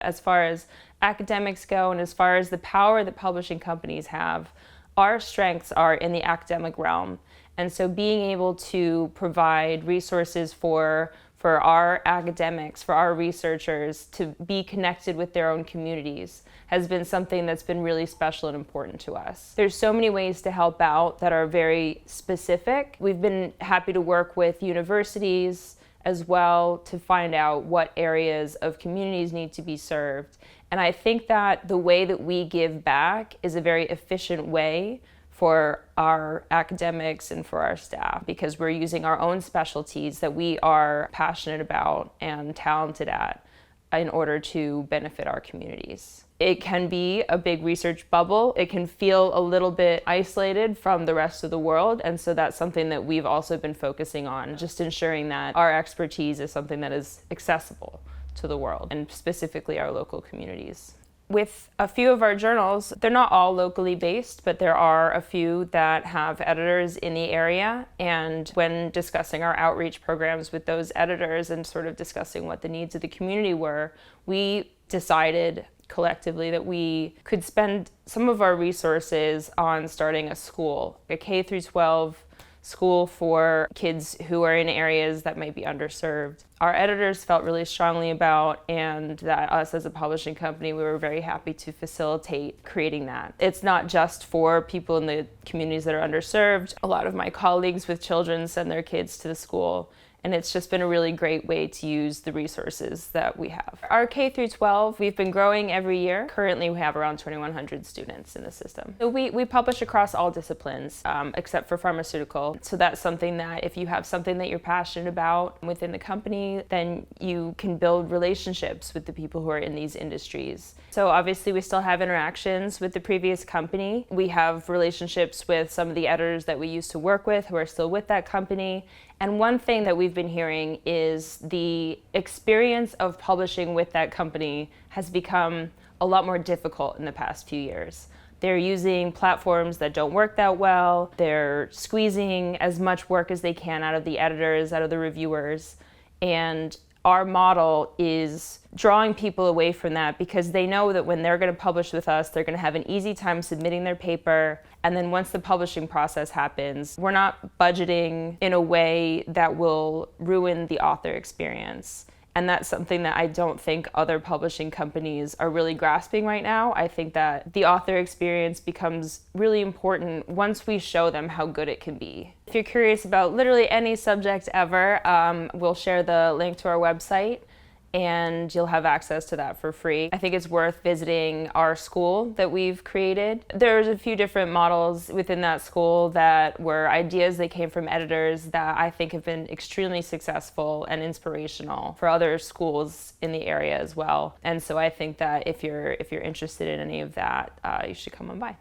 As far as academics go and as far as the power that publishing companies have, our strengths are in the academic realm. And so being able to provide resources for our academics, for our researchers to be connected with their own communities has been something that's been really special and important to us. There's so many ways to help out that are very specific. We've been happy to work with universities as well to find out what areas of communities need to be served. And I think that the way that we give back is a very efficient way for our academics and for our staff, because we're using our own specialties that we are passionate about and talented at in order to benefit our communities. It can be a big research bubble. It can feel a little bit isolated from the rest of the world, and so that's something that we've also been focusing on, just ensuring that our expertise is something that is accessible to the world, and specifically our local communities. With a few of our journals, they're not all locally based, but there are a few that have editors in the area. And when discussing our outreach programs with those editors and sort of discussing what the needs of the community were, we decided collectively that we could spend some of our resources on starting a school, a K through 12 school for kids who are in areas that might be underserved. Our editors felt really strongly about, and that us as a publishing company, we were very happy to facilitate creating that. It's not just for people in the communities that are underserved. A lot of my colleagues with children send their kids to the school, and it's just been a really great way to use the resources that we have. Our K through 12, we've been growing every year. Currently, we have around 2,100 students in the system. So we publish across all disciplines, except for pharmaceutical. So that's something that if you have something that you're passionate about within the company, then you can build relationships with the people who are in these industries. So obviously, we still have interactions with the previous company. We have relationships with some of the editors that we used to work with who are still with that company. And one thing that we've been hearing is the experience of publishing with that company has become a lot more difficult in the past few years. They're using platforms that don't work that well. They're squeezing as much work as they can out of the editors, out of the reviewers. And our model is drawing people away from that because they know that when they're going to publish with us, they're going to have an easy time submitting their paper. And then once the publishing process happens, we're not budgeting in a way that will ruin the author experience. And that's something that I don't think other publishing companies are really grasping right now. I think that the author experience becomes really important once we show them how good it can be. If you're curious about literally any subject ever, we'll share the link to our website and you'll have access to that for free. I think it's worth visiting our school that we've created. There's a few different models within that school that were ideas that came from editors that I think have been extremely successful and inspirational for other schools in the area as well. And so I think that if you're interested in any of that, you should come on by.